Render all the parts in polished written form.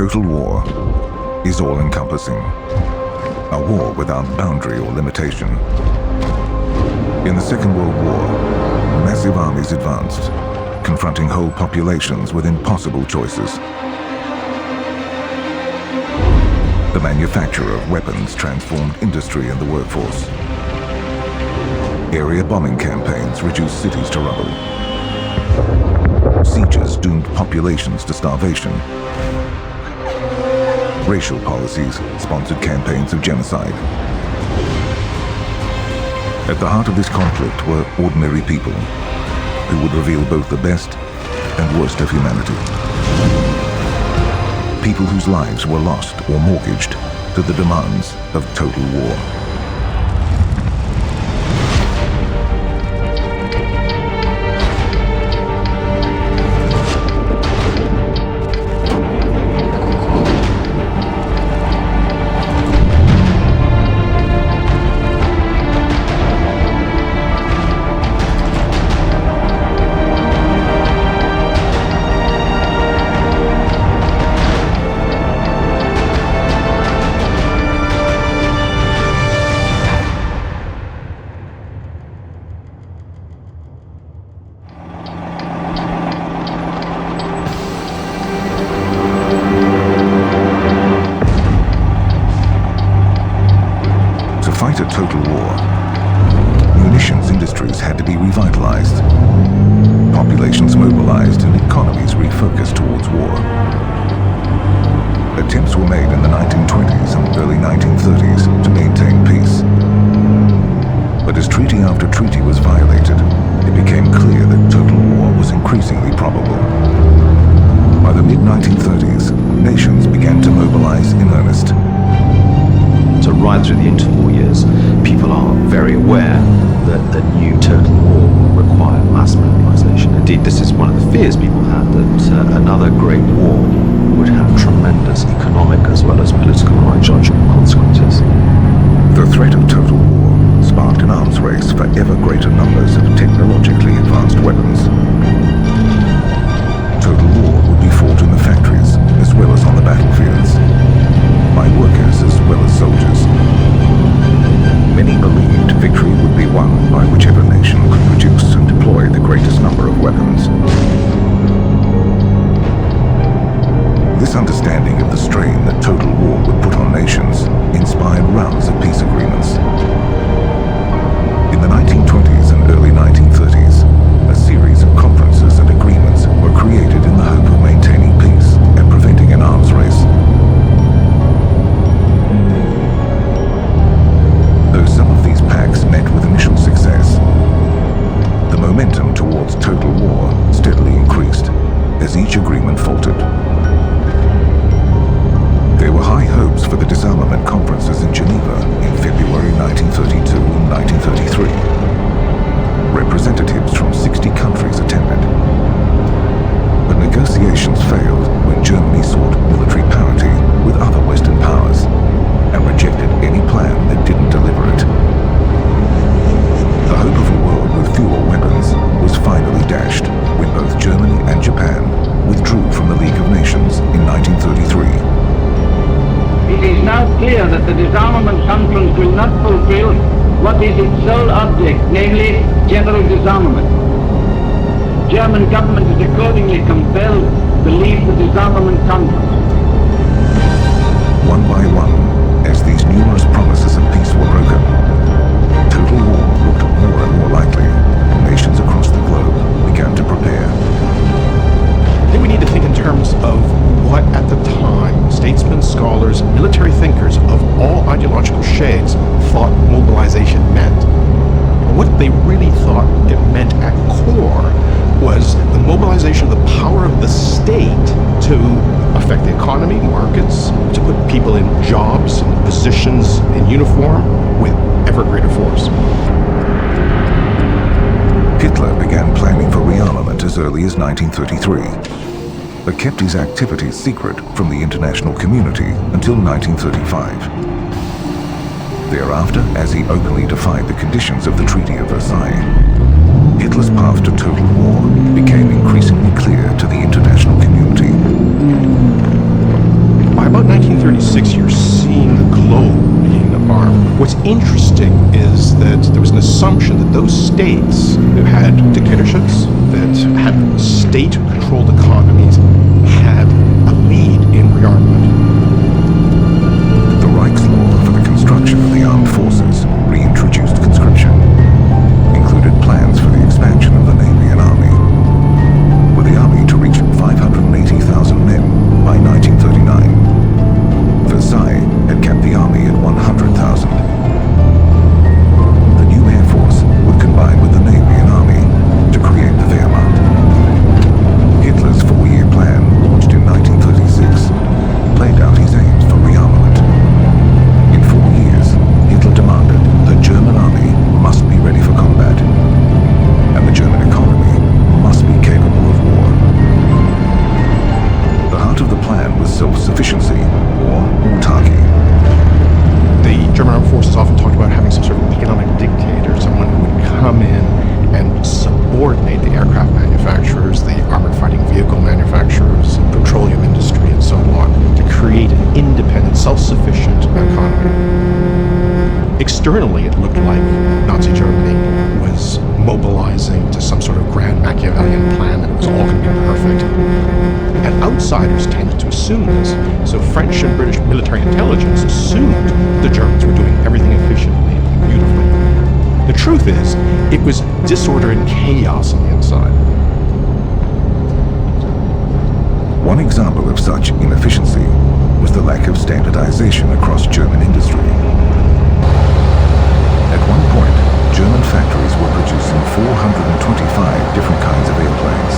total war is all-encompassing. A war without boundary or limitation. In the Second World War, massive armies advanced, confronting whole populations with impossible choices. The manufacture of weapons transformed industry and the workforce. Area bombing campaigns reduced cities to rubble. Sieges doomed populations to starvation. Racial policies sponsored campaigns of genocide. At the heart of this conflict were ordinary people who would reveal both the best and worst of humanity. People whose lives were lost or mortgaged to the demands of total war. A total war, munitions industries had to be revitalized, populations mobilized, and economies refocused towards war. Attempts were made in the 1920s and early 1930s to maintain peace. But as treaty after treaty was violated, it became clear that total war was increasingly probable. By the mid-1930s, nations began to mobilize in earnest. So right through the interwar years, people are very aware that the new total war will require mass mobilization. Indeed, this is one of the fears people had, that another great war would have tremendous economic as well as political and ideological consequences. The threat of total war sparked an arms race for ever greater numbers of technologically advanced weapons. Total war would be fought in the factories as well as on the battlefields, by workers as well as soldiers. Many believed victory would be won by whichever nation could produce and deploy the greatest number of weapons. This understanding of the strain that total war would put on nations inspired rounds of peace agreements. In the 1920s and early 1930s, a series of conferences and agreements were created in the hope of maintaining peace and preventing an arms race. Though some of these pacts met with initial success, the momentum towards total war steadily increased as each agreement faltered. There were high hopes for the disarmament conferences in Geneva in February 1932 and 1933. Representatives from 60 countries attended. But negotiations failed when Germany sought military parity with other Western powers and rejected any plan that didn't deliver it. The hope of a world with fewer weapons was finally dashed when both Germany and Japan withdrew from the League of Nations in 1933. It is now clear that the disarmament conference will not fulfill what is its sole object, namely general disarmament. German government is accordingly compelled to leave the disarmament conference. One by one, as these numerous promises of peace were broken, total war looked more and more likely, and nations across the globe began to prepare. I think we need to think in terms of what at the time statesmen, scholars, military thinkers of all ideological shades thought mobilization meant. What they really thought it meant at core was the mobilization of the power of the state to affect the economy, markets, to put people in jobs, in positions, in uniform with ever greater force. Hitler began planning for rearmament as early as 1933, but kept his activities secret from the international community until 1935. Thereafter, as he openly defied the conditions of the Treaty of Versailles, Hitler's path to total war became increasingly clear to the international community. 1936, you're seeing the globe being armed. What's interesting is that there was an assumption that those states who had dictatorships, that had state-controlled economies, had a lead in rearmament. The Reich's law for the construction of the armed forces reintroduced conscription, included plans for the expansion of the Navy and Army, with the Army to reach 580,000 men by 1939. Versaille had kept the Army at 100,000. The new Air Force would combine with the Navy and Army to create the Wehrmacht. Hitler's four-year plan, launched in 1936, laid out his aims for rearmament. In 4 years, Hitler demanded the German Army must be ready for combat, and the German economy must be capable of war. The heart of the plan was self-sufficiency, or autarky. The German armed forces often talked about having some sort of economic dictator, someone who would come in and subordinate the aircraft manufacturers, the armored fighting vehicle manufacturers, petroleum industry, and so on, to create an independent, self-sufficient economy. Externally, it looked like Nazi Germany was mobilizing to some sort of grand Machiavellian plan that it was all going to be perfect. And outsiders tended to assume this. So French and British military intelligence assumed the Germans were doing everything efficiently and beautifully. The truth is, it was disorder and chaos on the inside. One example of such inefficiency was the lack of standardization across German industry. At one point, German factories were producing 425 different kinds of airplanes,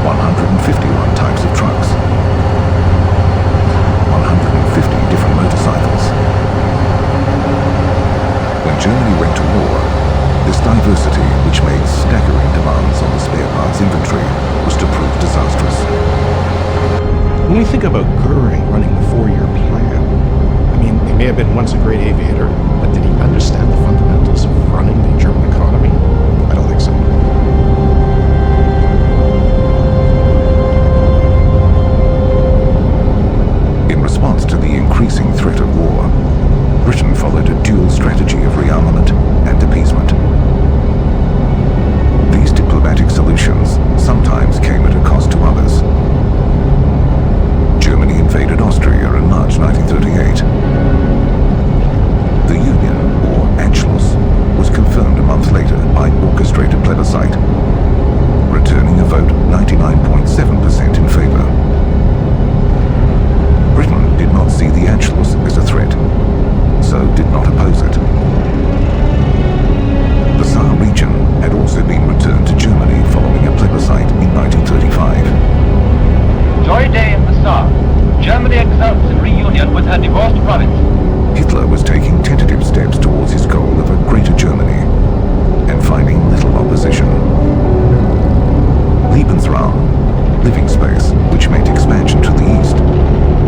151 types of trucks, 150 different motorcycles. When Germany went to war, this diversity, which made staggering demands on the spare parts inventory, was to prove disastrous. When we think about Goering running the four-year plan, I mean, he may have been once a great aviator, but did he understand the fundamentals of running the German economy? I don't think so. In response to the increasing threat of war, Britain followed a dual strategy of rearmament and appeasement. These diplomatic solutions sometimes came at a cost to others. Germany invaded Austria in March 1938. The Union, or Anschluss, was confirmed a month later by orchestrated plebiscite, returning a vote 99.7% in favor. Britain did not see the Anschluss as a threat, so did not oppose it. The Saar region had also been returned to Germany following a plebiscite in 1935. Joy day in the Saar. Germany exults in reunion with her divorced province. Hitler was taking tentative steps towards his goal of a greater Germany, and finding little opposition. Lebensraum, living space, which meant expansion to the east,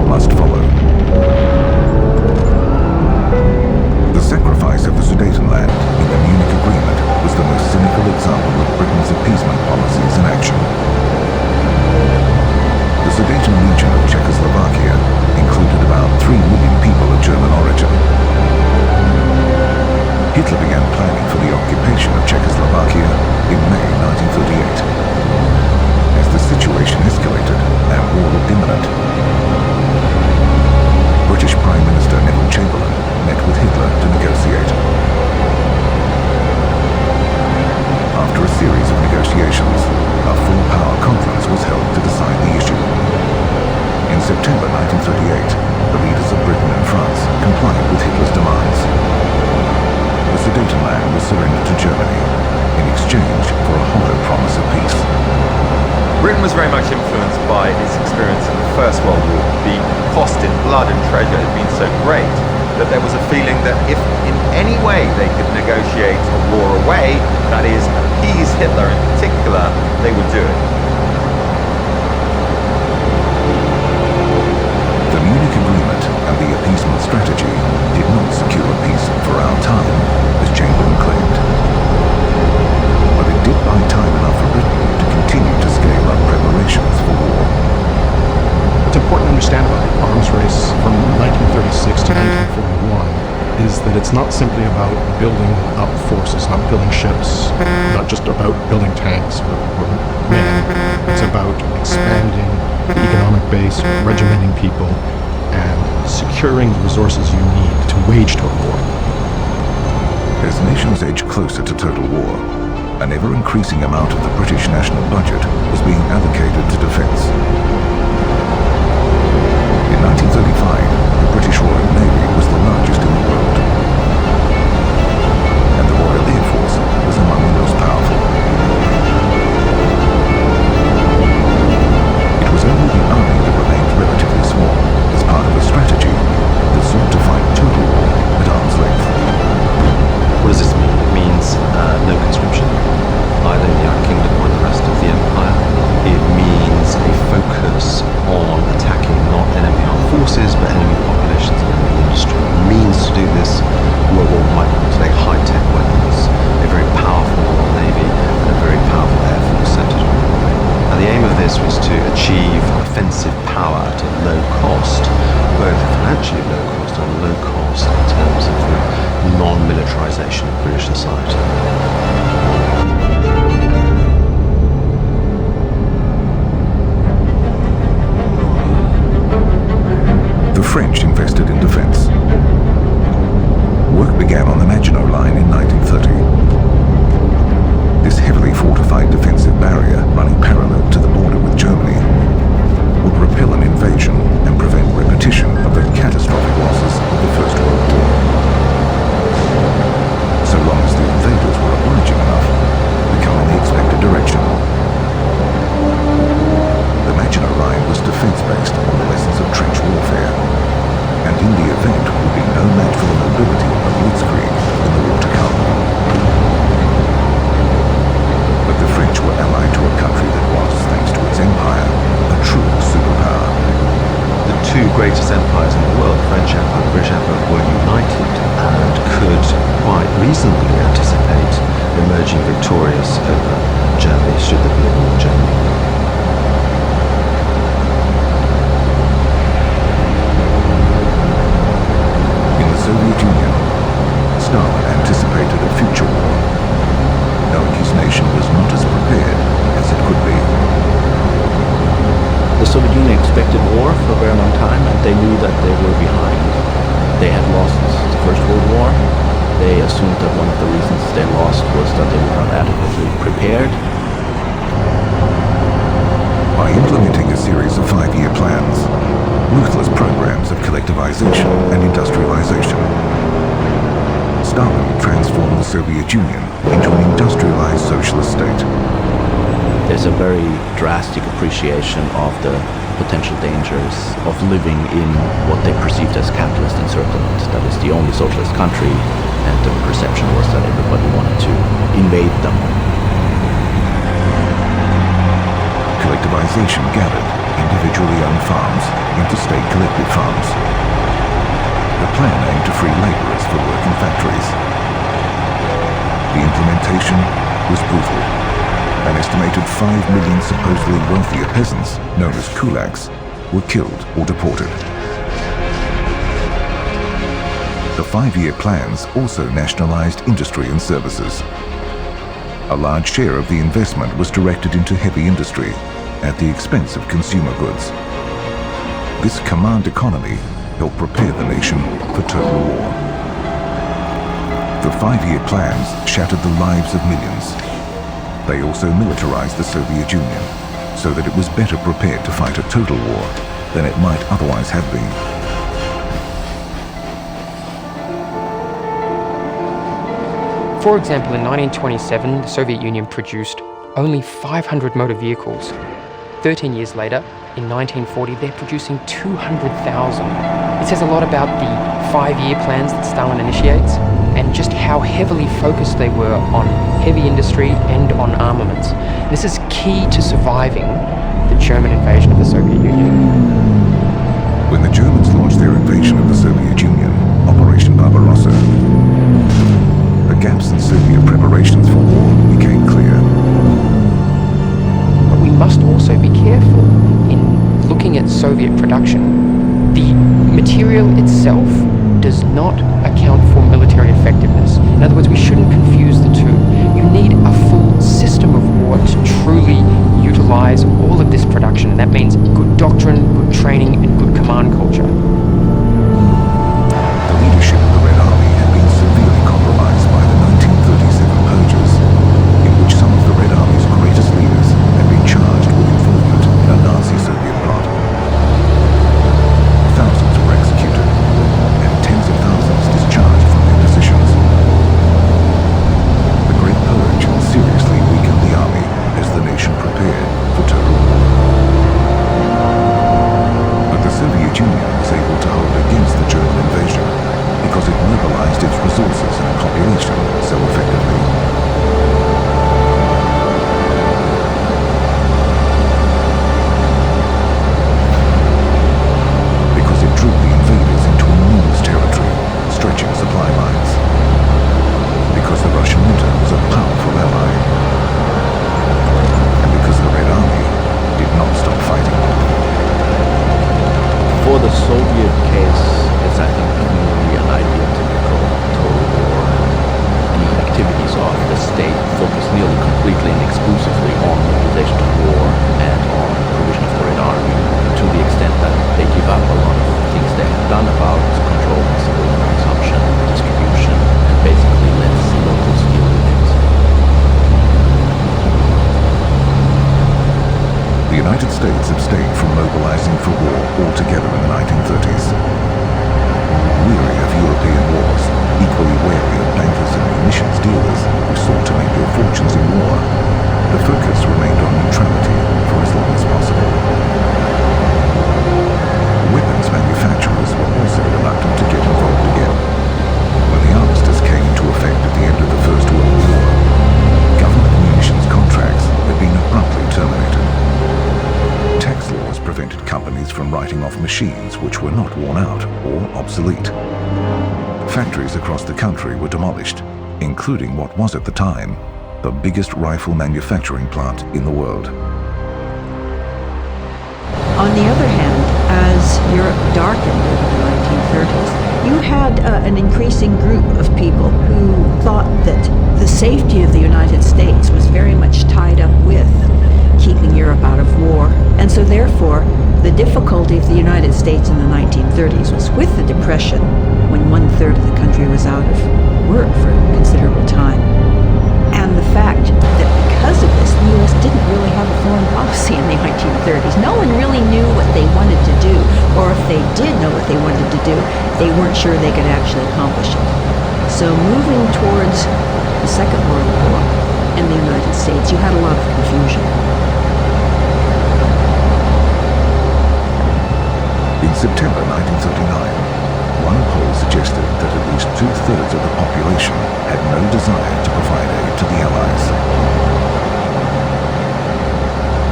must follow. The sacrifice of the Sudetenland in the Munich Agreement was the most cynical example of Britain's appeasement policies in action. The Sudeten region of Czechoslovakia included about 3 million people of German origin. Hitler began planning for the occupation of Czechoslovakia in May 1938. As the situation escalated and war looked imminent, British Prime Minister Neville Chamberlain met with Hitler to negotiate. After a series of negotiations, a full-power conference was held to decide the issue. In September 1938, the leaders of Britain and France complied with Hitler's demands. The Sudetenland was surrendered to Germany in exchange for a hollow promise of peace. Britain was very much influenced by its experience in the First World War. The cost in blood and treasure had been so great that there was a feeling that if in any way they could negotiate a war away, that is, appease Hitler in particular, they would do it. The Munich Agreement and the appeasement strategy did not secure peace for our time, as Chamberlain claimed. But it did buy time enough for Britain to continue to scale up preparations for war. What's important to understand about the arms race is that it's not simply about building up forces, not building ships, not just about building tanks or men. It's about expanding the economic base, regimenting people, and securing the resources you need to wage total war. As nations edge closer to total war, an ever-increasing amount of the British national budget was being allocated to defence. In 1935, the British Royal Navy was the largest in the world, and the Royal Air Force was among the most powerful. It was only the army that remained relatively small as part of a strategy that sought to fight total war at arm's length. What does this mean? It means no conscription, either in the United Kingdom or the rest of the empire. It means a focus on attacking not enemy armed forces, but enemy populations and enemy industry. It means to do this, World War I today, high-tech weapons, a very powerful Royal Navy, and a very powerful Air Force centered on Norway. Now, the aim of this was to achieve offensive power at a low cost, both financially low cost and low cost in terms of the non-militarization of British society. The French invested in defence. Work began on the Maginot Line in 1930. This heavily fortified defensive barrier running parallel to the border with Germany would repel an invasion and prevent repetition of the catastrophic losses of the First World War. So long as the invaders were obliging enough to come in the expected direction. The Maginot Line was defence-based on the lessons of trench warfare, and in the event would be no match for the mobility of Blitzkrieg in the war to come. But the French were allied to a country that was, thanks to its empire, a true superpower. The two greatest empires in the world, the French Empire and the British Empire, were united and could quite reasonably anticipate emerging victorious over Germany should there be a war in Germany. In the Soviet Union, Stalin anticipated a future war, knowing his nation was not as prepared as it could be. The Soviet Union expected war for a very long time, and they knew that they were behind. They had lost the First World War. They assumed that one of the reasons they lost was that they were not adequately prepared. By implementing a series of 5-year plans, ruthless programs of collectivization and industrialization, Stalin transformed the Soviet Union into an industrialized socialist state. There's a very drastic appreciation of the potential dangers of living in what they perceived as capitalist encirclement. That is the only socialist country, and the perception was that everybody wanted to invade them. Collectivization gathered individually owned farms into state collective farms. The plan aimed to free laborers for work in factories. The implementation was brutal. An estimated 5 million supposedly wealthier peasants, known as kulaks, were killed or deported. The 5-year plans also nationalized industry and services. A large share of the investment was directed into heavy industry at the expense of consumer goods. This command economy helped prepare the nation for total war. The 5-year plans shattered the lives of millions. They also militarized the Soviet Union so that it was better prepared to fight a total war than it might otherwise have been. For example, in 1927, the Soviet Union produced only 500 motor vehicles. 13 years later, in 1940, they're producing 200,000. It says a lot about the 5-year plans that Stalin initiates and just how heavily focused they were on heavy industry and on armaments. This is key to surviving the German invasion of the Soviet Union. When the Germans launched their invasion of the Soviet Union, Operation Barbarossa, the gaps in Soviet preparations for war became clear. But we must also be careful in looking at Soviet production. The material itself does not account for truly utilize all of this production, and that means good doctrine, good training, and good command culture. The leadership of the Red Army had been severely compromised by the 1937 purges, in which some of the Red Army's greatest leaders had been charged with involvement in a Nazi-Soviet plot. Thousands were executed, and tens of thousands discharged from their positions. The Great Purge seriously weakened the army as the nation prepared for total war. But the Soviet Union was able to hold against the German invasion because it mobilized its resources and population so effectively. Because it drew the invaders into enormous territory, stretching supply lines. Because the Russian winter was a powerful ally. And because the Red Army did not stop fighting. For the Soviet case, it's, I think, really an ideotypical total war. The activities of the state focus nearly completely and exclusively on mobilization to war and on provision of the Red Army, to the extent that they give up a lot of things they have done about controlling civilian consumption, distribution, and basically lets locals deal with things. The United States abstained from mobilizing for war altogether in the 1930s. Weary of European wars, equally wary of bankers and munitions dealers who sought to make their fortunes in war, the focus remained on neutrality for as long as possible. Weapons manufacturers were also reluctant to get involved again. When the armistice came into effect at the end of the First World War, government munitions contracts had been abruptly terminated. Tax laws prevented companies from writing off machines which were not worn out or obsolete. Factories across the country were demolished, including what was at the time the biggest rifle manufacturing plant in the world. On the other hand, as Europe darkened over the 1930s, you had an increasing group of people who thought that the safety of the United States was very much tied up with keeping Europe out of war. And so therefore, the difficulty of the United States in the 1930s was with the Depression, when 1/3 of the country was out of work for a considerable time. And the fact that because of this, the U.S. didn't really have a foreign policy in the 1930s. No one really knew what they wanted to do, or if they did know what they wanted to do, they weren't sure they could actually accomplish it. So moving towards the Second World War in the United States, you had a lot of confusion. In September 1939, one poll suggested that at least 2/3 of the population had no desire to provide aid to the Allies.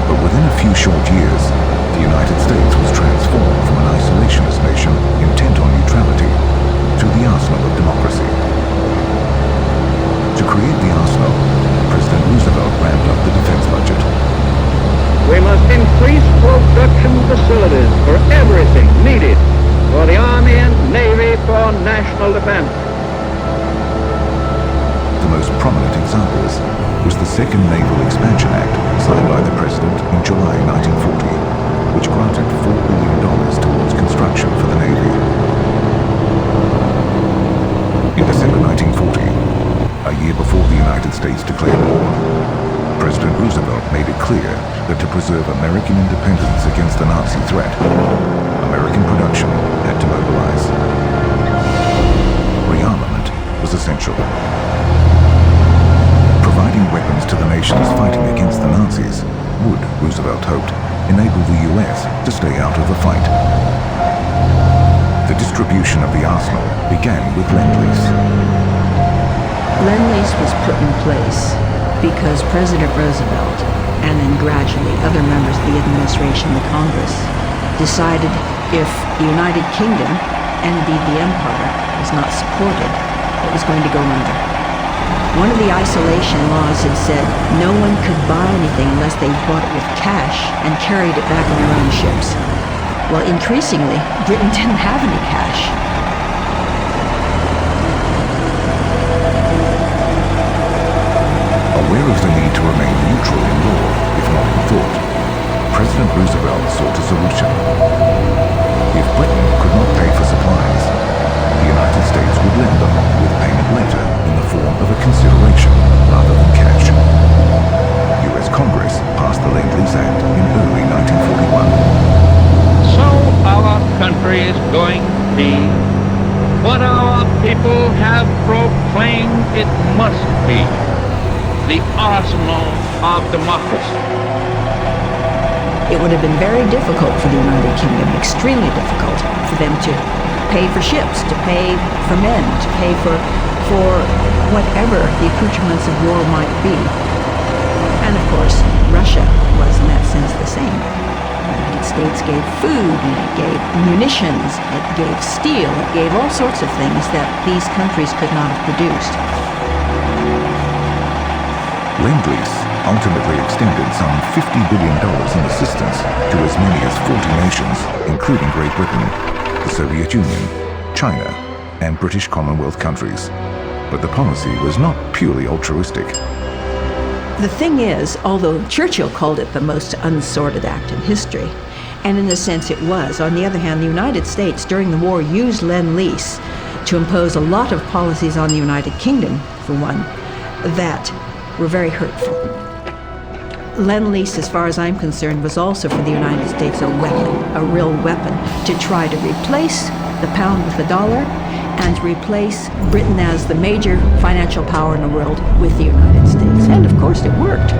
But within a few short years, the United States was transformed from an isolationist nation intent on neutrality to the arsenal of democracy. To create the arsenal, President Roosevelt ramped up the defense budget. We must increase production facilities for everything needed for the Army and Navy for national defense. The most prominent examples was the Second Naval Expansion Act signed by the President in July 1940, which granted $4 billion towards construction for the Navy. In December 1940, a year before the United States declared war, President Roosevelt made it clear that to preserve American independence against the Nazi threat, American production had to mobilize. Rearmament was essential. Providing weapons to the nations fighting against the Nazis would, Roosevelt hoped, enable the US to stay out of the fight. The distribution of the arsenal began with Lend-Lease. Lend-Lease was put in place because President Roosevelt, and then gradually other members of the administration, the Congress, decided if the United Kingdom, and indeed the Empire, was not supported, it was going to go under. One of the isolation laws had said no one could buy anything unless they bought it with cash and carried it back on their own ships. Well, increasingly, Britain didn't have any cash. Aware of the need to remain neutral in war, people have proclaimed it must be the arsenal of democracy. It would have been very difficult for the United Kingdom, extremely difficult, for them to pay for ships, to pay for men, to pay for whatever the accoutrements of war might be. And of course, Russia was in that sense the same. The United States gave food, and it gave munitions, it gave steel, it gave all sorts of things that these countries could not have produced. Lend-Lease ultimately extended some $50 billion in assistance to as many as 40 nations, including Great Britain, the Soviet Union, China, and British Commonwealth countries. But the policy was not purely altruistic. The thing is, although Churchill called it the most unsordid act in history, and in a sense it was, on the other hand, the United States during the war used Lend-Lease to impose a lot of policies on the United Kingdom, for one, that were very hurtful. Lend-Lease, as far as I'm concerned, was also for the United States a weapon, a real weapon, to try to replace the pound with the dollar and replace Britain as the major financial power in the world with the United States. And of course it worked.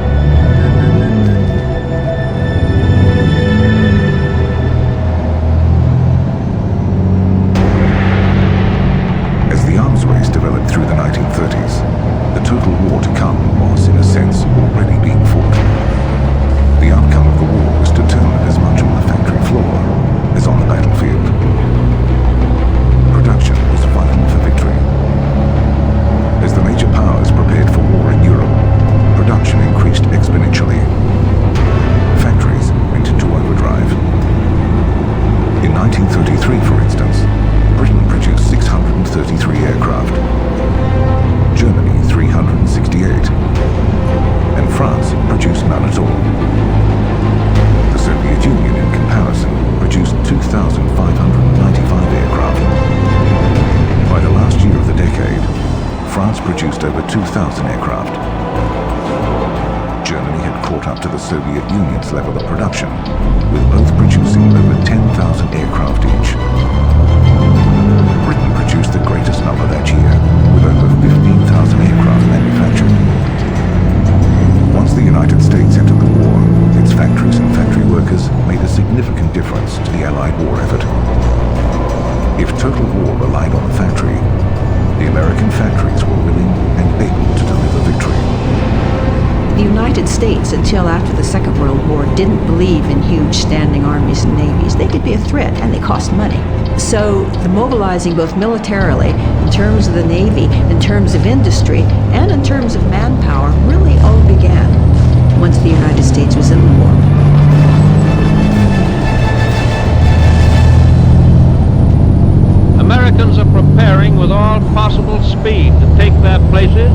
As the arms race developed through the 1930s, the total war to come was, in a sense, already being fought. The outcome of the war was determined as much on the factory floor as on the battlefield. Production was vital for victory. As the major powers prepared for war in Europe, production increased exponentially. Factories went into overdrive. In 1933, for instance, Britain produced 633 aircraft, Germany 368, and France produced none at all. The Soviet Union, in comparison, produced 2,595 aircraft. By the last year of the decade, France produced over 2,000 aircraft. Germany had caught up to the Soviet Union's level of production, with both producing over 10,000 aircraft each. Britain produced the greatest number that year, with over 15,000 aircraft manufactured. Once the United States entered the war, its factories and factory workers made a significant difference to the Allied war effort. If total war relied on the factory, the American factories were willing and able to deliver victory. The United States, until after the Second World War, didn't believe in huge standing armies and navies. They could be a threat, and they cost money. So the mobilizing both militarily, in terms of the Navy, in terms of industry, and in terms of manpower, really all began once the United States was in the war. Americans are preparing with all possible speed to take their places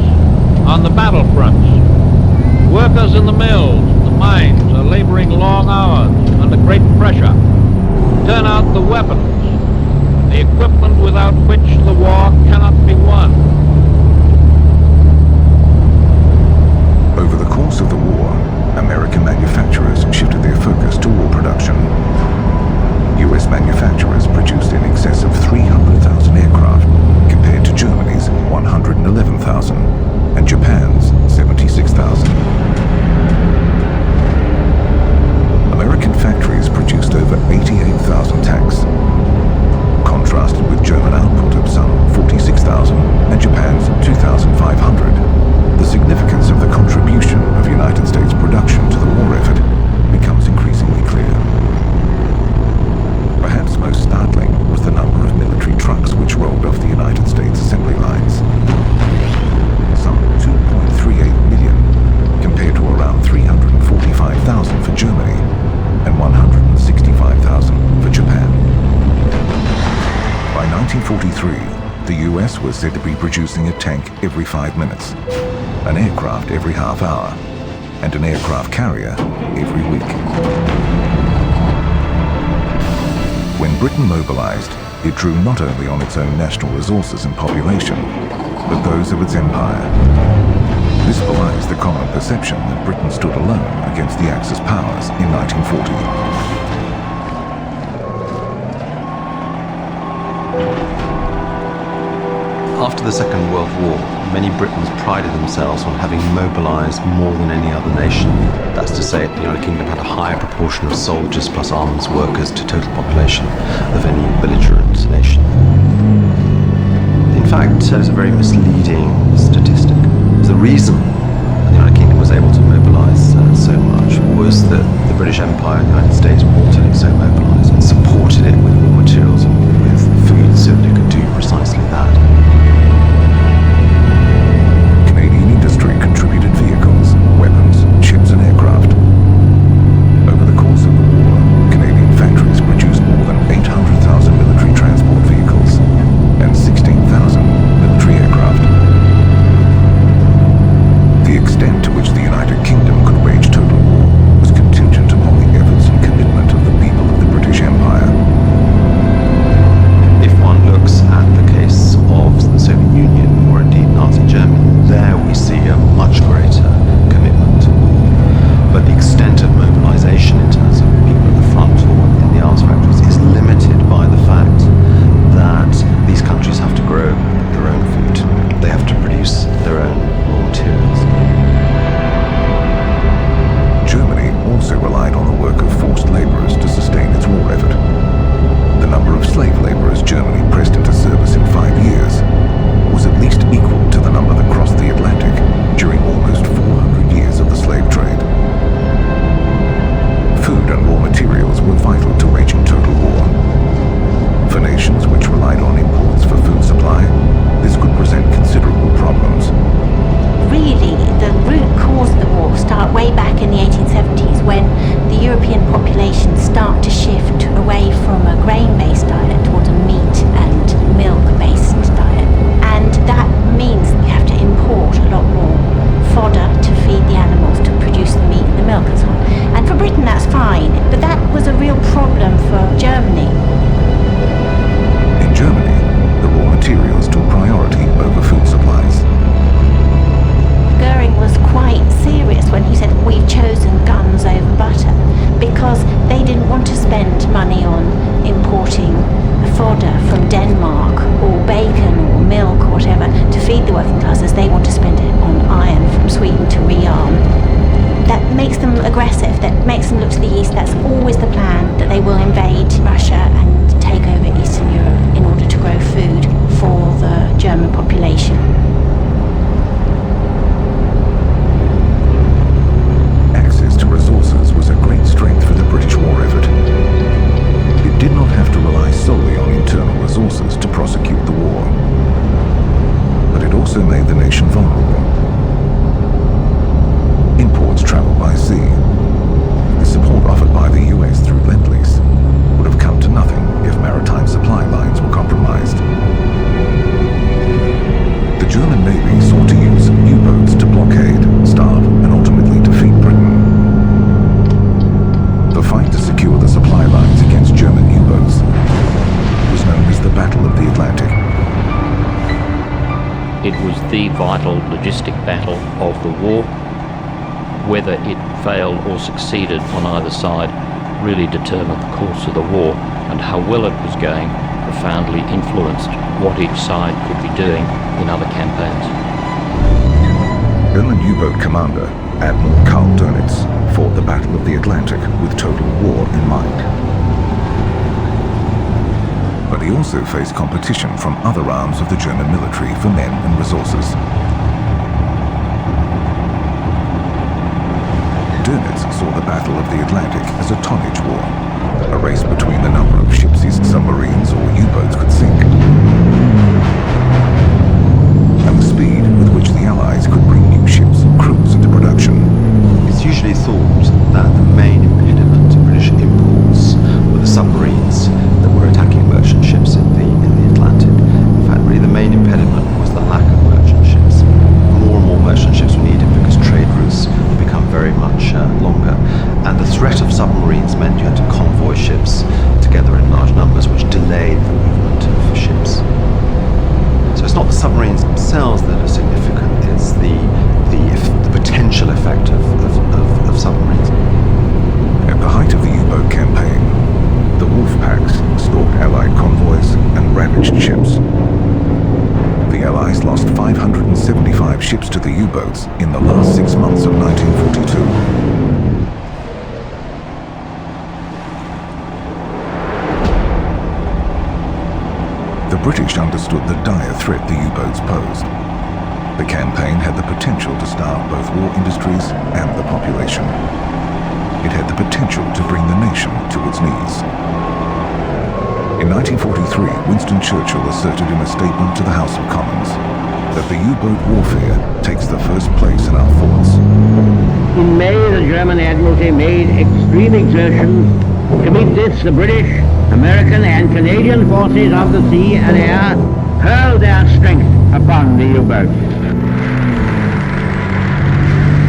on the battlefronts. Workers in the mills, the mines are laboring long hours under great pressure. Turn out the weapons, the equipment without which the war cannot be won. Over the course of the war, American manufacturers shifted their focus to war production. US manufacturers produced in excess of 300,000 aircraft, compared to Germany's 111,000 and Japan's 76,000. American factories produced over 88,000 tanks, contrasted with German output of some 46,000 and Japan's 2,500. The significance of the contribution of United States production to the war effort becomes increasingly clear. Perhaps most startling was the number of military trucks which rolled off the United States assembly lines. Some 2.38 million, compared to around 345,000 for Germany and 165,000 for Japan. By 1943, the US was said to be producing a tank every 5 minutes, an aircraft every half hour, and an aircraft carrier every week. When Britain mobilized, it drew not only on its own national resources and population, but those of its empire. This belies the common perception that Britain stood alone against the Axis powers in 1940. After the Second World War, many Britons prided themselves on having mobilised more than any other nation. That's to say, the United Kingdom had a higher proportion of soldiers plus arms workers to total population of any belligerent nation. In fact, it's a very misleading statistic. The reason the United Kingdom was able to mobilise so much was that the British Empire and the United States wanted it so mobilised and supported it with raw materials and with food so that it could do precisely that. Canadian industry contributed vehicles, weapons, ships and aircraft. Over the course of the war, Canadian factories produced more than 800,000 military transport vehicles and 16,000 military aircraft. The extent to which the United Kingdom could wage total war was contingent upon the efforts and commitment of the people of the British Empire. If one looks at the case of the Soviet Union, or indeed Nazi Germany, there we see a much greater commitment to war. But the extent of mobilization in terms of people at the front or in the arms factories is limited by the fact that these countries have to grow their own food. They have to produce their own raw materials. Germany also relied on the work of forced laborers to sustain its war effort. The number of slave laborers Germany pressed into service in 5 years was at least equal to the number that crossed the Atlantic during almost 400 years of the slave trade. Food and raw materials were vital to waging total war. For nations which relied on imports for food supply, this could present considerable problems. Really, the root cause of the war start way back in the 1870s when the European population start to shift away from a grain-based diet towards a meat and milk-based diet. And that means you have to import a lot more fodder to feed the animals to produce the meat and the milk and so on. And for Britain that's fine, but that was a real problem for Germany. In Germany, the raw materials took priority over food supplies. Goering was quite serious when he said, "We've chosen guns over butter," because they didn't want to spend money on importing fodder from Denmark or bacon or milk or whatever to feed the working classes. They want to spend it on iron from Sweden to rearm. That makes them aggressive, that makes them look to the east. That's always the plan, that they will invade Russia and take over Eastern Europe in order to grow food for the German population. Access to resources was a great strength for the British war effort. It did not have to rely solely on internal resources to prosecute the war, but it also made the nation vulnerable. Imports traveled by sea. The support offered by the US through Lend-Lease would have come to nothing if maritime supply lines were compromised. The German Navy sought to use U-boats to blockade, starve, and ultimately defeat Britain. The fight to secure the supply lines against German U-boats was known as the Battle of the Atlantic. It was the vital logistic battle of the war. Whether it failed or succeeded on either side really determined the course of the war, and how well it was going profoundly influenced what each side could be doing in other campaigns. German U-boat commander Admiral Karl Dönitz fought the Battle of the Atlantic with total war in mind. But he also faced competition from other arms of the German military for men and resources. Dönitz saw the Battle of the Atlantic as a tonnage war, a race between the number of ships his submarines or U-boats could sink, and the speed with which the Allies could bring new ships and crews into production. It's usually thought that the main impediment to British imports were the submarines that were attacking merchant ships in the Atlantic. In fact, really the main impediment was the lack of merchant ships. More and more merchant ships were needed because trade routes had become very much longer, and the threat of submarines meant you had to convoy ships together in large numbers, which delayed the movement of ships. So it's not the submarines themselves that are significant, it's the potential effect of submarines. At the height of the U-boat campaign, the wolf packs stalked Allied convoys and ravaged ships. The Allies lost 575 ships to the U-boats in the last 6 months of 1942. The British understood the dire threat the U-boats posed. The campaign had the potential to starve both war industries and the population. It had the potential to bring the nation to its knees. In 1943, Winston Churchill asserted in a statement to the House of Commons that the U-boat warfare takes the first place in our thoughts. In May, the German Admiralty made extreme exertions to meet this. The British, American and Canadian forces of the sea and air hurled their strength upon the U-boats.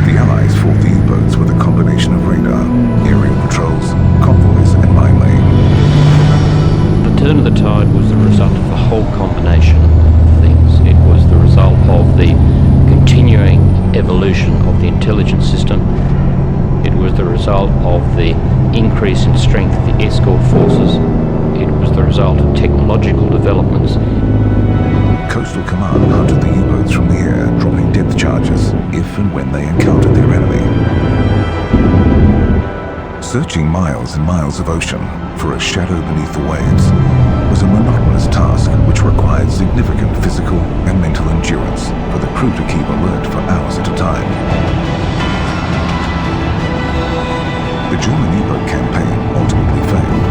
The Allies fought the U-boats with a combination of radar, aerial patrols, convoys and mine laying. The turn of the tide was the result of a whole combination of things. It was the result of the continuing evolution of the intelligence system. It was the result of the increase in strength of the escort forces. It was the result of technological developments. Coastal Command hunted the U-boats from the air, dropping depth charges if and when they encountered their enemy. Searching miles and miles of ocean for a shadow beneath the waves was a monotonous task which required significant physical and mental endurance for the crew to keep alert for hours at a time. The German U-boat campaign ultimately failed.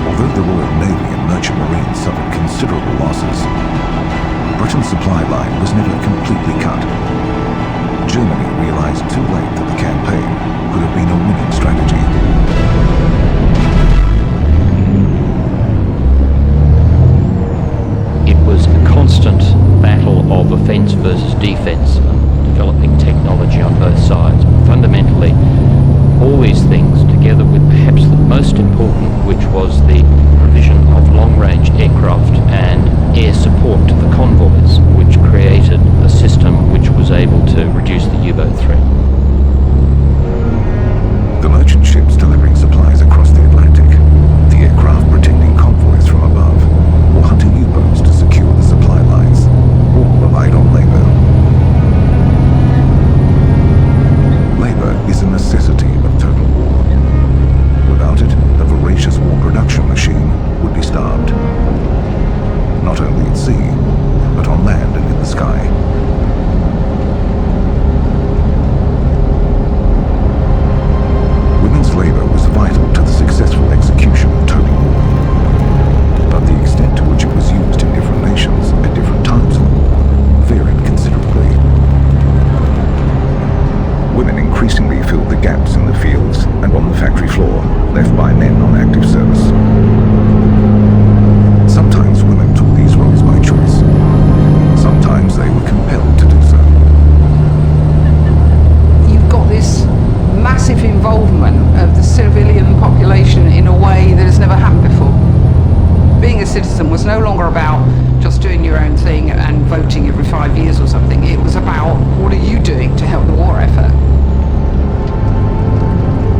Although the Royal Navy and Merchant Marines suffered considerable losses, Britain's supply line was never completely cut. Germany realized too late that the campaign could have been a winning strategy. It was a constant battle of offence versus defence, developing technology on both sides. Fundamentally, all these things, together with perhaps the most important, which was the provision of long-range aircraft and air support to the convoys, which created a system which was able to reduce the U-boat threat. The merchant ships delivering supplies across the Atlantic, the aircraft protecting convoys from above, or hunting U-boats to secure the supply lines, all relied on labour. Labour is a necessity of total war. Without it, the voracious war production machine would be starved. Not only at sea, but on land and in the sky. Women's labour was vital to the successful execution of total war. But the extent to which it was used in different nations at different times in the war varied considerably. Women increasingly filled the gaps in the fields and on the factory floor left by men on active service. Sometimes women took these roles by choice. Sometimes they were compelled to do so. You've got this massive involvement of the civilian population in a way that has never happened before. Being a citizen was no longer about just doing your own thing and voting every 5 years or something. It was about, what are you doing to help the war effort?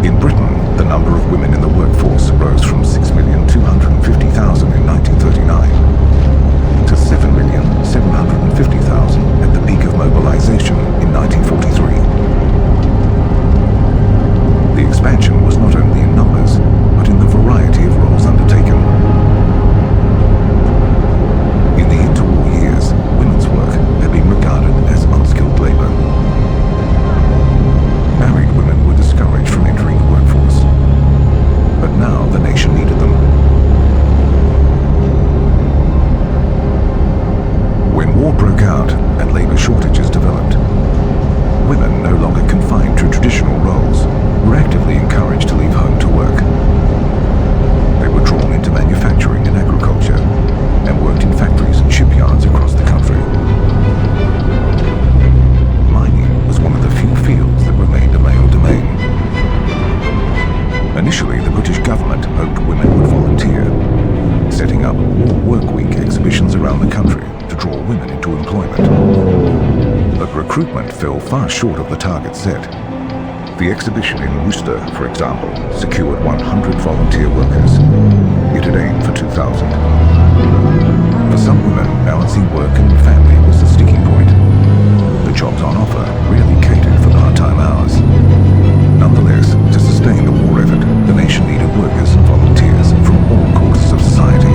In Britain, the number of women in the workforce rose from 6,250,000 in 1939 to 7,750,000 at the peak of mobilization in 1943. The expansion was not only in numbers, but in the variety of roles undertaken. In the interwar years, women's work had been regarded as unskilled labor. Married women were discouraged from entering the workforce, but now the nation needed them. When war broke out and labor shortages developed, women no longer confined to traditional roles were actively encouraged to leave home to work. They were drawn into manufacturing and agriculture and worked in factories and shipyards across the country. Mining was one of the few fields that remained a male domain. Initially, the British government hoped women would volunteer, setting up War Work Week exhibitions around the country to draw women into employment. But recruitment fell far short of the target set. The exhibition in Worcester, for example, secured 100 volunteer workers. It had aimed for 2,000. For some women, balancing work and family was the sticking point. The jobs on offer rarely catered for part-time hours. Nonetheless, to sustain the war effort, the nation needed workers and volunteers from all courses of society.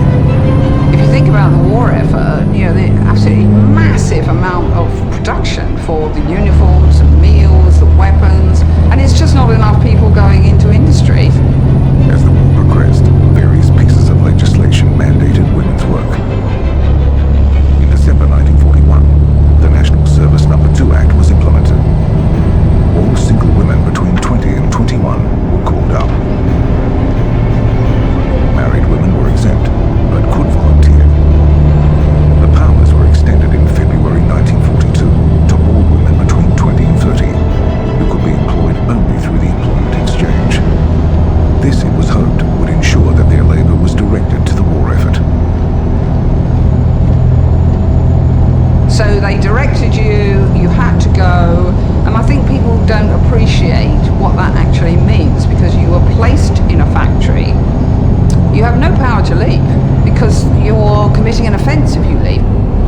If you think about the war effort, the absolutely massive amount of production for the uniforms, the meals, the weapons, and it's just not enough people going into industry. As the war progressed, various pieces of legislation mandated women's work. In December 1941, the National Service No. 2 Act was implemented. All single women between 20 and 21 were called up. Married women were exempt, but could volunteer. The powers were extended in February 1942 to all women between 20 and 30, who could be employed only through the employment exchange. This, it was hoped, would ensure that their labour was directed to the war effort. So they directed you, you had to go, and I think people don't appreciate what that actually means, because you were placed in a factory. You have no power to leave, because you're committing an offence if you leave.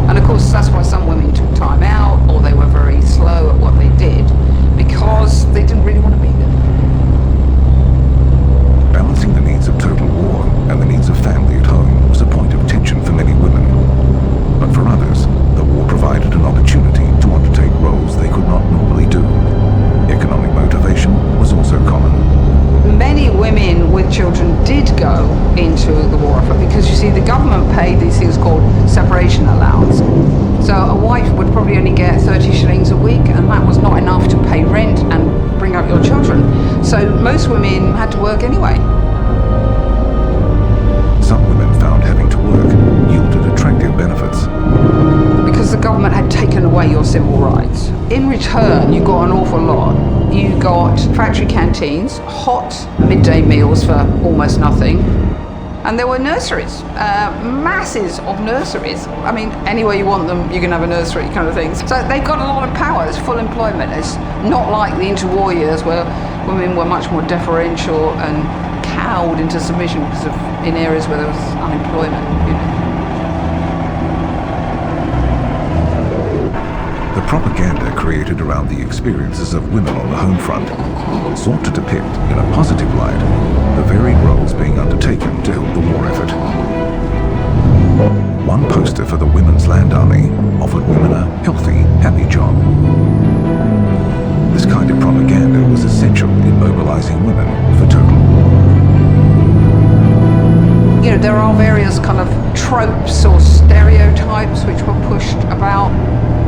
And of course that's why some women took time out, or they were very slow at what they did, because they didn't really want to be there. Balancing the needs of total war and the needs of family at home was a point of tension for many women. But for others, the war provided an opportunity to undertake roles they could not normally do. Economic motivation was also common. Many women with children did go into the war effort because, you see, the government paid these things called separation allowance. So a wife would probably only get 30 shillings a week, and that was not enough to pay rent and bring up your children. So most women had to work anyway. Some women found having to work yielded attractive benefits. Because the government had taken away your civil rights. In return, you got an awful lot. You got factory canteens, hot midday meals for almost nothing. And there were nurseries, masses of nurseries. I mean, anywhere you want them, you can have a nursery kind of thing. So they've got a lot of power. It's full employment. It's not like the interwar years where women were much more deferential and cowed into submission because of in areas where there was unemployment. The propaganda created around the experiences of women on the home front sought to depict in a positive light the varied roles being undertaken to help the war effort. One poster for the Women's Land Army offered women a healthy, happy job. This kind of propaganda was essential in mobilizing women for total war. There are various kind of tropes or stereotypes which were pushed about.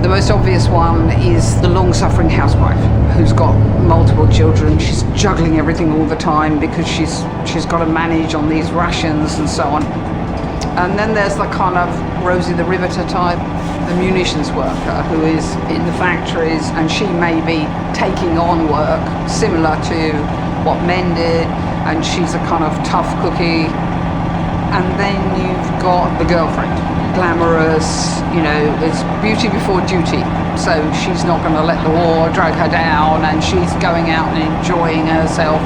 The most obvious one is the long-suffering housewife who's got multiple children. She's juggling everything all the time because she's got to manage on these rations and so on. And then there's the kind of Rosie the Riveter type, the munitions worker who is in the factories, and she may be taking on work similar to what men did, and she's a kind of tough cookie. And then you've got the girlfriend, glamorous, it's beauty before duty. So she's not going to let the war drag her down, and she's going out and enjoying herself.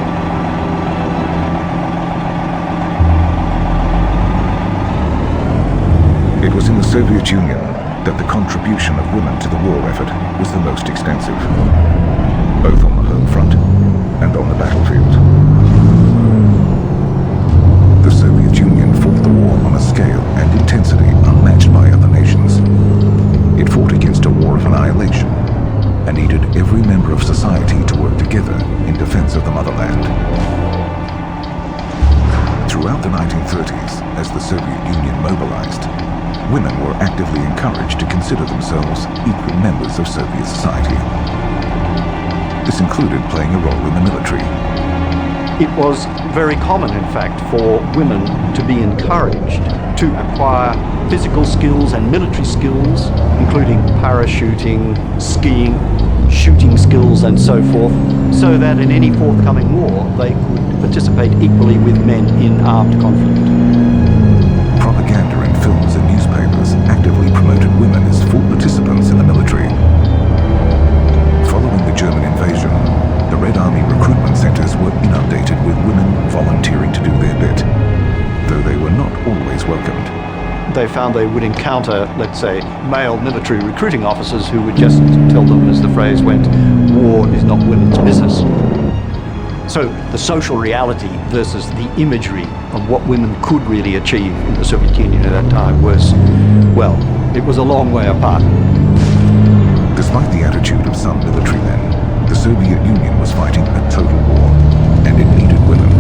It was in the Soviet Union that the contribution of women to the war effort was the most extensive, both on the home front and on the battlefield. The Soviet Union fought the war on a scale and intensity unmatched by other nations. It fought against a war of annihilation and needed every member of society to work together in defense of the motherland. Throughout the 1930s, as the Soviet Union mobilized, women were actively encouraged to consider themselves equal members of Soviet society. This included playing a role in the military. It was very common, in fact, for women to be encouraged to acquire physical skills and military skills, including parachuting, skiing, shooting skills and so forth, so that in any forthcoming war they could participate equally with men in armed conflict. Propaganda in films and newspapers actively promoted women as full participants in the military. Following the German invasion, the Red Army recruitment centers were inundated with women volunteering to do their bit, though they were not always welcomed. They found ground they would encounter, let's say, male military recruiting officers who would just tell them, as the phrase went, war is not women's business. So the social reality versus the imagery of what women could really achieve in the Soviet Union at that time was, well, it was a long way apart. Despite the attitude of some military men, the Soviet Union was fighting a total war, and it needed women.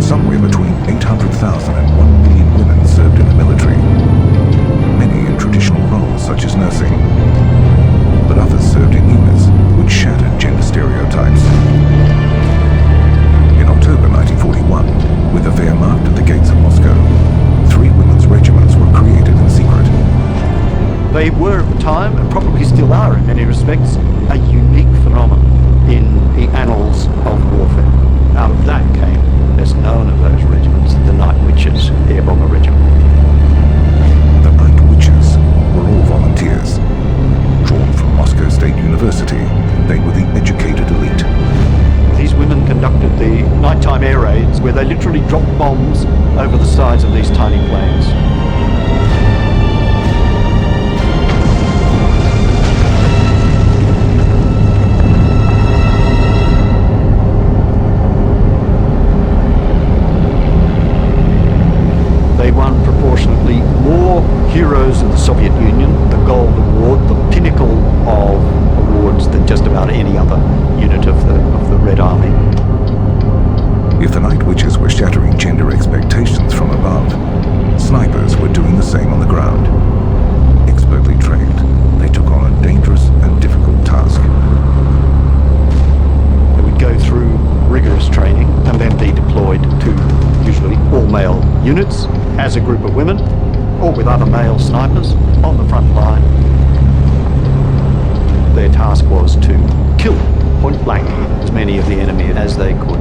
Somewhere between 800,000 and 1 million women served in the military, many in traditional roles such as nursing, but others served in units which shattered gender stereotypes. In October 1941, with the Wehrmacht at the gates of Moscow, 3 women's regiments were created in secret. They were at the time, and probably still are in many respects, a unique phenomenon in the annals of warfare. Out of that came, best known of those regiments, the Night Witches Air Bomber Regiment. The Night Witches were all volunteers. Drawn from Moscow State University, they were the educated elite. These women conducted the nighttime air raids where they literally dropped bombs over the sides of these tiny planes. They won proportionately more heroes of the Soviet Union, the Gold Award, the pinnacle of awards than just about any other unit of the Red Army. If the Night Witches were shattering gender expectations from above, snipers were doing the same on the ground. Expertly trained, they took on a dangerous and difficult task. They would go through rigorous training and then be deployed to usually all-male units as a group of women or with other male snipers on the front line. Their task was to kill point blank as many of the enemy as they could.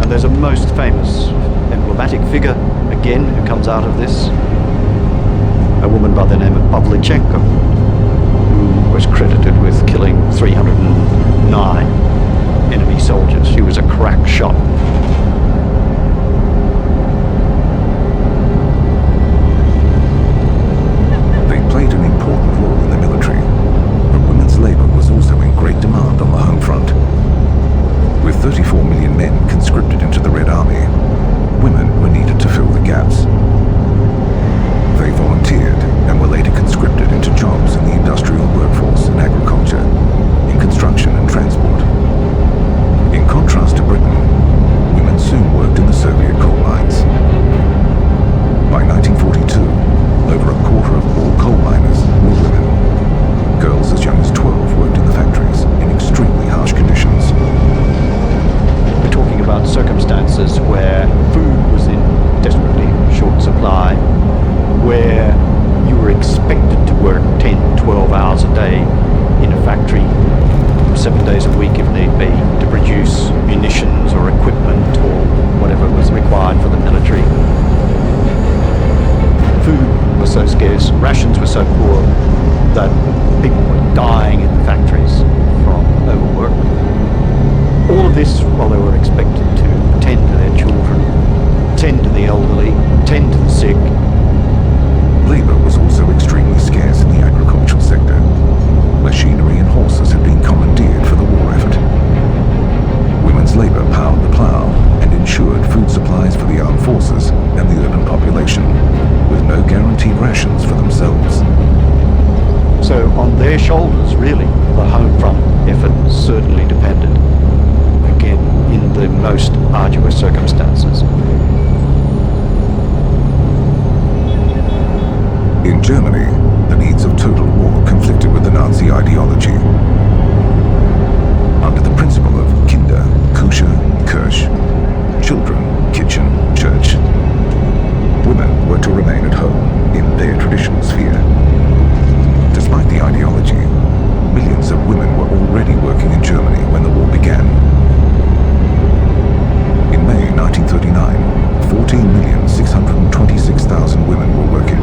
And there's a most famous emblematic figure, again, who comes out of this. A woman by the name of Pavlichenko, who was credited with killing 309 enemy soldiers. She was a crack shot. They played an important role in the military, but women's labor was also in great demand on the home front. With 34 million men conscripted into the Red Army, women were needed to fill the gaps. They volunteered and were later conscripted into jobs in the industrial workforce and agriculture, in construction and transport. In contrast to Britain, women soon worked in the Soviet coal mines. By 1942, over a quarter of all coal miners were women. Girls as young as 12 worked in the factories in extremely harsh conditions. We're talking about circumstances where food was in desperately short supply, where you were expected to work 10, 12 hours a day in a factory, 7 days a week if need be, to produce munitions or equipment or whatever was required for the military. Food was so scarce, rations were so poor that people were dying in the factories from overwork. All of this while they were expected to tend to their children, tend to the elderly, tend to the sick. Labor was also extremely scarce in the agricultural sector. Machinery and horses had been commandeered for the war effort. Women's labor powered the plow and ensured food supplies for the armed forces and the urban population, with no guaranteed rations for themselves. So on their shoulders, really, the home front effort certainly depended, again, in the most arduous circumstances. In Germany, the needs of total war conflicted with the Nazi ideology. Under the principle of Kinder, Küche, Kirche, children, kitchen, church, women were to remain at home in their traditional sphere. Despite the ideology, millions of women were already working in Germany when the war began. In May 1939, 14,626,000 women were working.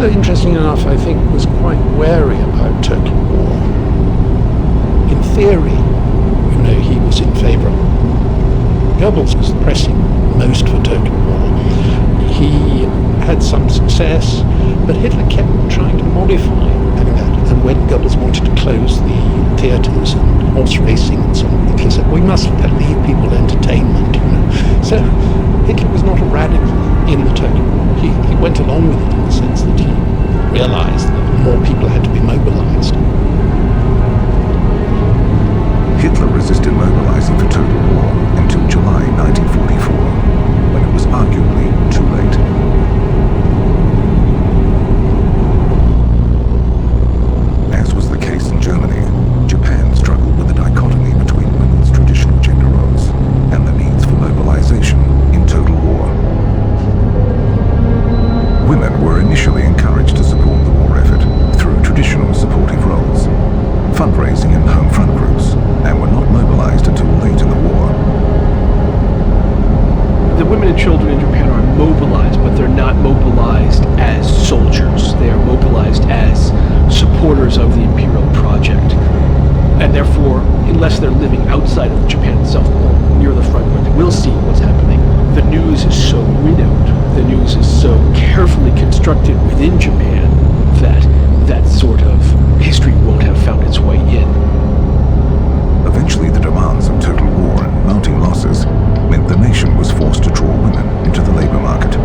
Hitler, interesting enough, I think, was quite wary about total war. In theory, he was in favour. Goebbels was pressing most for total war. He had some success, but Hitler kept trying to modify that. And when Goebbels wanted to close the theatres and horse racing and so on, Hitler said, we must leave people entertainment. So Hitler was not a radical in the total war. He went along with it in the sense that he realised that more people had to be mobilised. Hitler resisted mobilizing for total war until July 1944, when it was arguably too late. As was the case in Germany, Japan struggled with the dichotomy between women's traditional gender roles and the needs for mobilization in total war. Women were initially encouraged to support the war effort through traditional supportive roles, fundraising and home front groups, and were not mobilized until late in the war. The women and children in Japan are mobilized, but they're not mobilized as soldiers. They are mobilized as supporters of the imperial project. And therefore, unless they're living outside of Japan itself or near the front where they will see what's happening, the news is so winnowed, the news is so carefully constructed within Japan that that sort of history won't have found its way in. Eventually, the demands of total war and mounting losses meant the nation was forced to draw women into the labor market.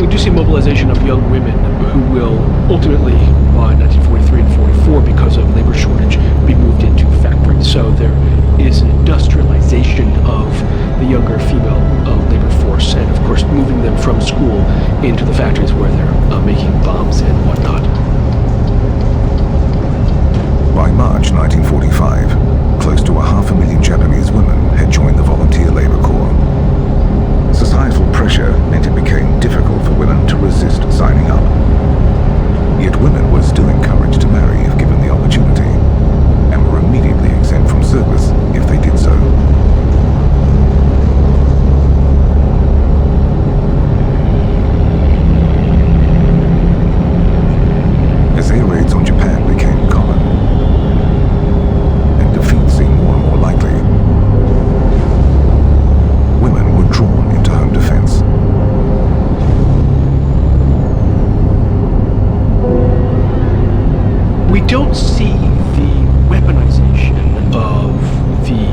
We do see mobilization of young women who will ultimately, by 1943 and 44, because of labor shortage, be moved into factories. So there is an industrialization of the younger female labor force, and of course moving them from school into the factories where they're making bombs and whatnot. By March 1945, close to 500,000 Japanese women had joined the volunteer labor corps. Societal pressure meant it became difficult for women to resist signing up. Yet women were still encouraged to marry if given the opportunity, and were immediately exempt from service if they did so. As air raids on Japan became common, and defeat seemed more and more likely, women were drawn into home defense. We don't see the weaponization of the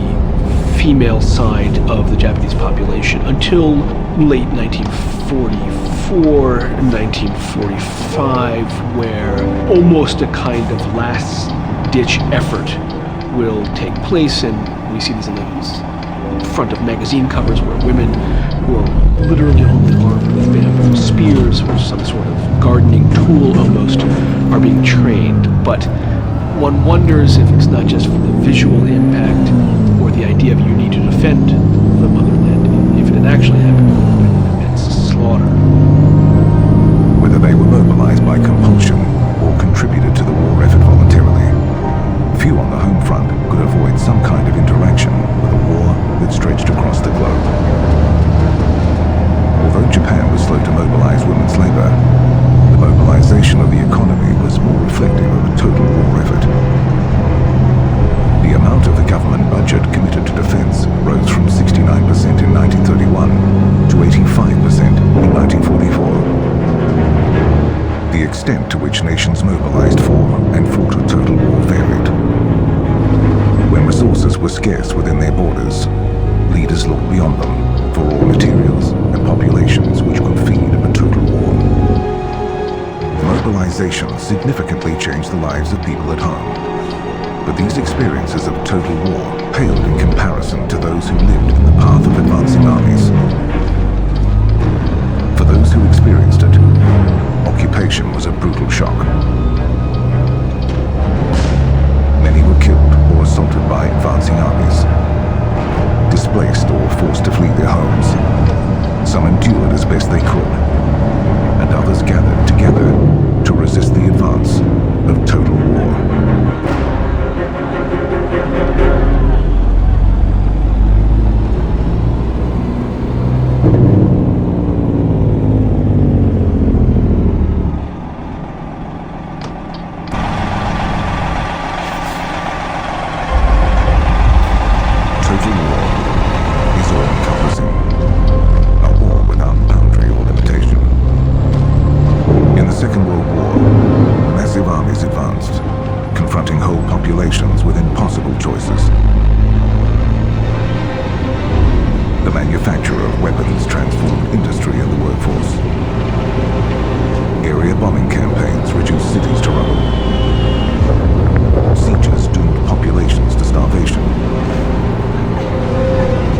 female side of the Japanese population until late 1944, 1945, where almost a kind of last-ditch effort will take place, and we see these in the front of magazine covers where women who are literally only armed with bamboo spears or some sort of gardening tool almost are being trained. But one wonders if it's not just for the visual impact or the idea of you need to defend the motherland. If it had actually happened, it would have been an immense slaughter. Whether they were mobilized by compulsion or contributed to the war effort voluntarily, few on the home front could avoid some kind of interaction with a war that stretched across the globe. Although Japan was slow to mobilize women's labor, the mobilization of the economy was more reflective of a total war effort. The amount of the government budget committed to defense rose from 69% in 1931 to 85% in 1944. The extent to which nations mobilized for and fought a total war varied. When resources were scarce within their borders, leaders looked beyond them for raw materials and populations which could feed a total war. Mobilization significantly changed the lives of people at home, but these experiences of total war paled in comparison to those who lived in the path of advancing armies. For those who experienced it, occupation was a brutal shock. Many were killed or assaulted by advancing armies, displaced or forced to flee their homes. Some endured as best they could, and others gathered together to resist the advance of total war. militaries advanced, confronting whole populations with impossible choices. The manufacture of weapons transformed industry and the workforce. Area bombing campaigns reduced cities to rubble. Sieges doomed populations to starvation.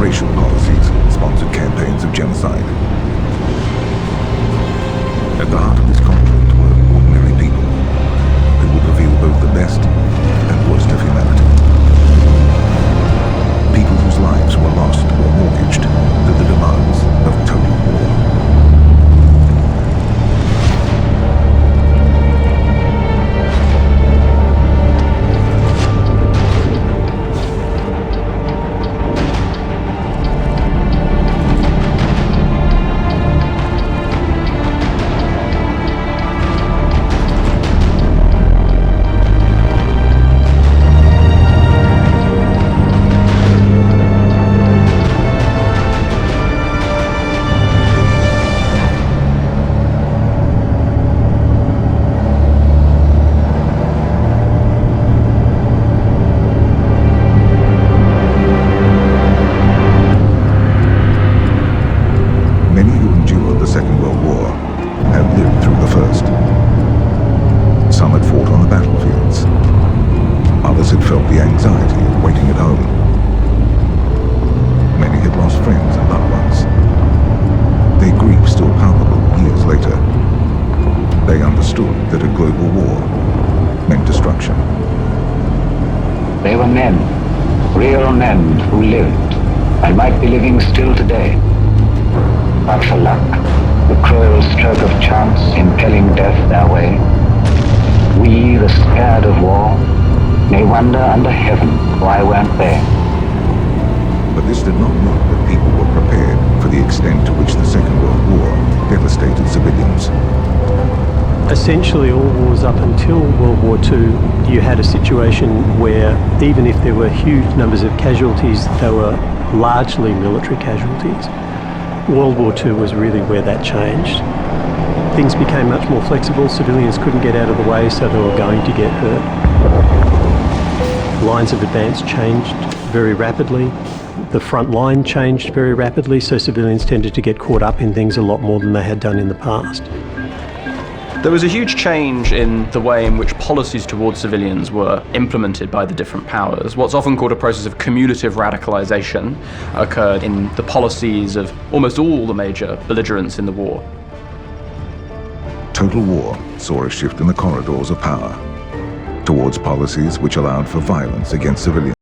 Racial policies sponsored campaigns of genocide. At the heart of this conflict were ordinary people who would reveal both the best and worst of humanity. People whose lives were lost or mortgaged to the demands of total war. They were men, real men who lived and might be living still today. But for luck, the cruel stroke of chance impelling death their way, we, the scared of war, may wonder under heaven why weren't they? But this did not mean that people were prepared for the extent to which the Second World War devastated civilians. Essentially, all wars up until World War II, you had a situation where even if there were huge numbers of casualties, they were largely military casualties. World War II was really where that changed. Things became much more flexible, civilians couldn't get out of the way, so they were going to get hurt. Lines of advance changed very rapidly. The front line changed very rapidly, so civilians tended to get caught up in things a lot more than they had done in the past. There was a huge change in the way in which policies towards civilians were implemented by the different powers. What's often called a process of cumulative radicalization occurred in the policies of almost all the major belligerents in the war. Total war saw a shift in the corridors of power towards policies which allowed for violence against civilians.